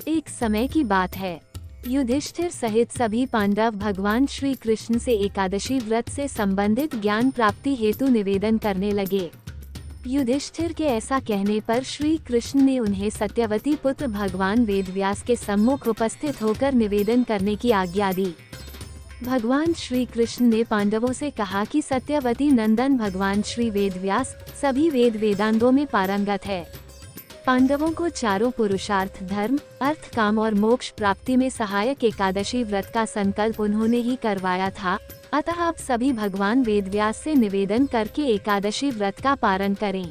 एक समय की बात है, युधिष्ठिर सहित सभी पांडव भगवान श्री कृष्ण से एकादशी व्रत से संबंधित ज्ञान प्राप्ति हेतु निवेदन करने लगे। युधिष्ठिर के ऐसा कहने पर श्री कृष्ण ने उन्हें सत्यवती पुत्र भगवान वेदव्यास के सम्मुख उपस्थित होकर निवेदन करने की आज्ञा दी। भगवान श्री कृष्ण ने पांडवों से कहा कि सत्यवती नंदन भगवान श्री वेदव्यास सभी वेदांगों में पारंगत है। पांडवों को चारों पुरुषार्थ धर्म, अर्थ, काम और मोक्ष प्राप्ति में सहायक एकादशी व्रत का संकल्प उन्होंने ही करवाया था, अतः आप सभी भगवान वेदव्यास से निवेदन करके एकादशी व्रत का पारण करें।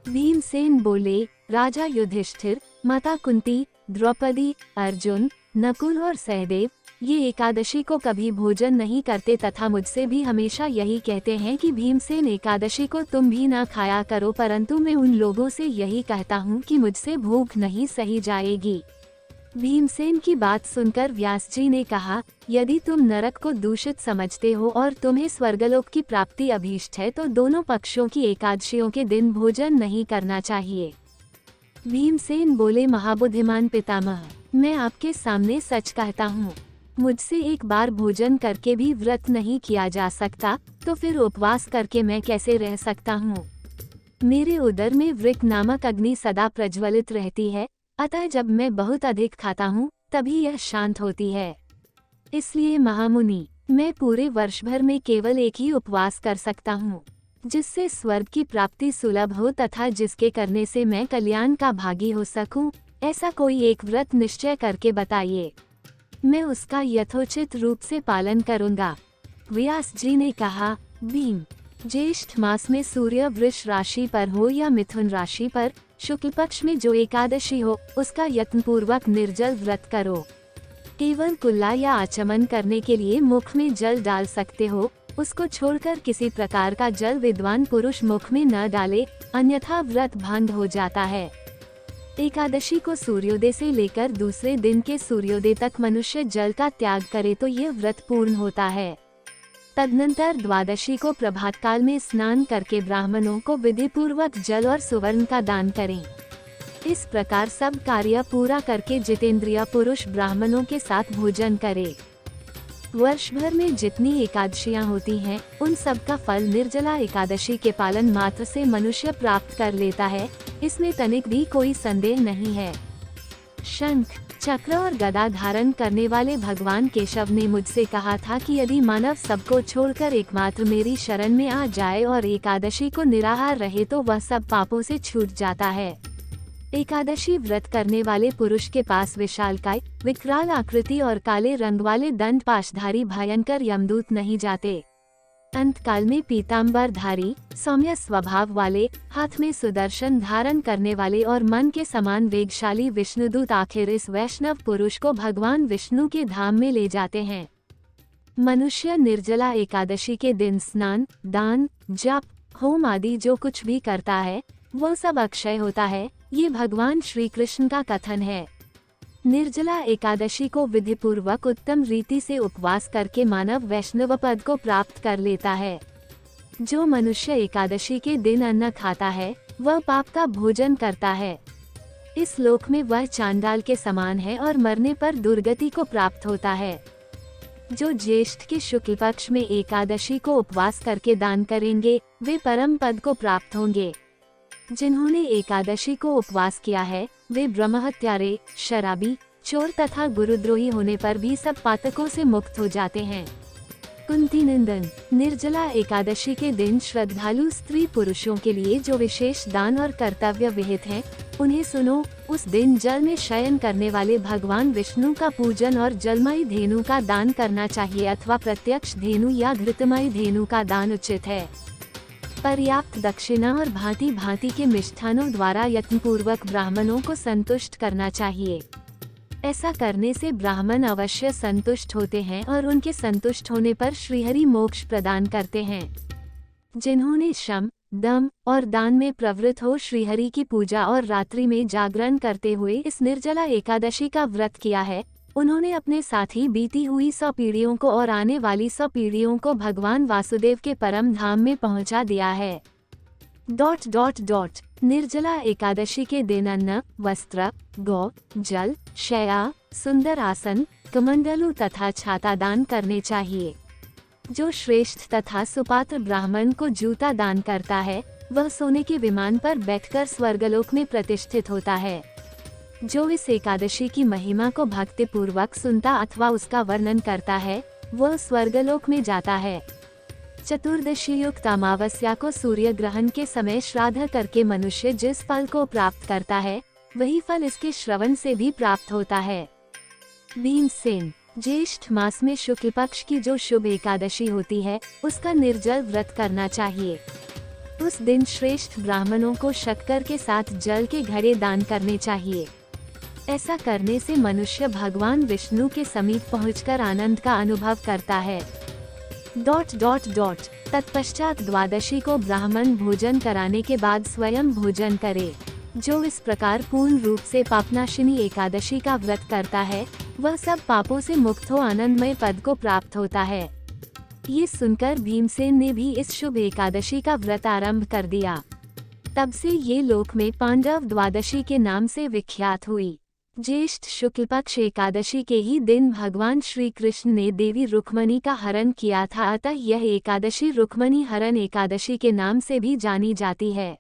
भीमसेन बोले, राजा युधिष्ठिर, माता कुंती, द्रौपदी, अर्जुन, नकुल और सहदेव ये एकादशी को कभी भोजन नहीं करते तथा मुझसे भी हमेशा यही कहते हैं कि भीमसेन एकादशी को तुम भी ना खाया करो, परंतु मैं उन लोगों से यही कहता हूँ कि मुझसे भूख नहीं सही जाएगी। भीमसेन की बात सुनकर व्यास जी ने कहा, यदि तुम नरक को दूषित समझते हो और तुम्हें स्वर्गलोक की प्राप्ति अभीष्ट है तो दोनों पक्षों की एकादशियों के दिन भोजन नहीं करना चाहिए। भीमसेन बोले, महाबुद्धिमान पितामह, मैं आपके सामने सच कहता हूँ, मुझसे एक बार भोजन करके भी व्रत नहीं किया जा सकता, तो फिर उपवास करके मैं कैसे रह सकता हूँ। मेरे उदर में वृक नामक अग्नि सदा प्रज्वलित रहती है, अतः जब मैं बहुत अधिक खाता हूँ तभी यह शांत होती है। इसलिए महामुनि, मैं पूरे वर्ष भर में केवल एक ही उपवास कर सकता हूँ, जिससे स्वर्ग की प्राप्ति सुलभ हो तथा जिसके करने से मैं कल्याण का भागी हो सकूं। ऐसा कोई एक व्रत निश्चय करके बताइए, मैं उसका यथोचित रूप से पालन करूंगा। व्यास जी ने कहा, भीम, ज्येष्ठ मास में सूर्य वृष राशि पर हो या मिथुन राशि पर शुक्ल पक्ष में जो एकादशी हो उसका यत्नपूर्वक निर्जल व्रत करो। केवल कुल्ला या आचमन करने के लिए मुख में जल डाल सकते हो, उसको छोड़कर किसी प्रकार का जल विद्वान पुरुष मुख में न डाले, अन्यथा व्रत भंग हो जाता है। एकादशी को सूर्योदय से लेकर दूसरे दिन के सूर्योदय तक मनुष्य जल का त्याग करे तो यह व्रत पूर्ण होता है। तदनंतर द्वादशी को प्रभात काल में स्नान करके ब्राह्मणों को विधि पूर्वक जल और सुवर्ण का दान करें। इस प्रकार सब कार्य पूरा करके जितेंद्रिय पुरुष ब्राह्मणों के साथ भोजन करे। वर्ष भर में जितनी एकादशियां होती हैं, उन सब का फल निर्जला एकादशी के पालन मात्र से मनुष्य प्राप्त कर लेता है, इसमें तनिक भी कोई संदेह नहीं है। शंख, चक्र और गदा धारण करने वाले भगवान केशव ने मुझसे कहा था कि यदि मानव सबको छोड़कर एकमात्र मेरी शरण में आ जाए और एकादशी को निराहार रहे तो वह सब पापों से छूट जाता है। एकादशी व्रत करने वाले पुरुष के पास विशालकाय, विकराल आकृति और काले रंग वाले दंड पाशधारी भयंकर यमदूत नहीं जाते। अंत काल में पीताम्बरधारी, सौम्य स्वभाव वाले, हाथ में सुदर्शन धारण करने वाले और मन के समान वेगशाली विष्णुदूत आखिर इस वैष्णव पुरुष को भगवान विष्णु के धाम में ले जाते हैं। मनुष्य निर्जला एकादशी के दिन स्नान, दान, जप, होम आदि जो कुछ भी करता है वो सब अक्षय होता है, ये भगवान श्री कृष्ण का कथन है। निर्जला एकादशी को विधि पूर्वक उत्तम रीति से उपवास करके मानव वैष्णव पद को प्राप्त कर लेता है। जो मनुष्य एकादशी के दिन अन्न खाता है वह पाप का भोजन करता है। इस लोक में वह चांडाल के समान है और मरने पर दुर्गति को प्राप्त होता है। जो ज्येष्ठ के शुक्ल पक्ष में एकादशी को उपवास करके दान करेंगे वे परम पद को प्राप्त होंगे। जिन्होंने एकादशी को उपवास किया है वे ब्रह्महत्यारे, शराबी, चोर तथा गुरुद्रोही होने पर भी सब पातकों से मुक्त हो जाते हैं। कुंती नंदन, निर्जला एकादशी के दिन श्रद्धालु स्त्री पुरुषों के लिए जो विशेष दान और कर्तव्य विहित हैं, उन्हें सुनो। उस दिन जल में शयन करने वाले भगवान विष्णु का पूजन और जलमयी धेनु का दान करना चाहिए अथवा प्रत्यक्ष धेनु या घृतमयी धेनु का दान उचित है। पर्याप्त दक्षिणा और भांति भांति के मिष्ठानों द्वारा यत्नपूर्वक ब्राह्मणों को संतुष्ट करना चाहिए। ऐसा करने से ब्राह्मण अवश्य संतुष्ट होते हैं और उनके संतुष्ट होने पर श्रीहरि मोक्ष प्रदान करते हैं। जिन्होंने श्रम, दम और दान में प्रवृत्त हो श्रीहरि की पूजा और रात्रि में जागरण करते हुए इस निर्जला एकादशी का व्रत किया है, उन्होंने अपने साथ ही बीती हुई 100 पीढ़ियों को और आने वाली 100 पीढ़ियों को भगवान वासुदेव के परम धाम में पहुंचा दिया है। निर्जला एकादशी के दिन अन्न, वस्त्र, गौ, जल, शया, सुंदर आसन, कमंडलू तथा छाता दान करने चाहिए। जो श्रेष्ठ तथा सुपात्र ब्राह्मण को जूता दान करता है, वह सोने के विमान पर बैठकर स्वर्गलोक में प्रतिष्ठित होता है। जो इस एकादशी की महिमा को भक्ति पूर्वक सुनता अथवा उसका वर्णन करता है, वह स्वर्गलोक में जाता है। चतुर्दशी युक्त अमावस्या को सूर्य ग्रहण के समय श्राद्ध करके मनुष्य जिस फल को प्राप्त करता है, वही फल इसके श्रवण से भी प्राप्त होता है। भीमसेन। ज्येष्ठ मास में शुक्ल पक्ष की जो शुभ एकादशी होती है, उसका निर्जल व्रत करना चाहिए। उस दिन श्रेष्ठ ब्राह्मणों को शक्कर के साथ जल के घड़े दान करने चाहिए। ऐसा करने से मनुष्य भगवान विष्णु के समीप पहुंचकर आनंद का अनुभव करता है। तत्पश्चात द्वादशी को ब्राह्मण भोजन कराने के बाद स्वयं भोजन करे। जो इस प्रकार पूर्ण रूप से पापनाशिनी एकादशी का व्रत करता है, वह सब पापों से मुक्त हो आनंदमय पद को प्राप्त होता है। ये सुनकर भीमसेन ने भी इस शुभ एकादशी का व्रत आरंभ कर दिया। तब से ये लोक में पांडव द्वादशी के नाम से विख्यात हुई। ज्येष्ठ शुक्ल पक्ष एकादशी के ही दिन भगवान श्री कृष्ण ने देवी रुक्मणी का हरण किया था, अतः यह एकादशी रुक्मणी हरण एकादशी के नाम से भी जानी जाती है।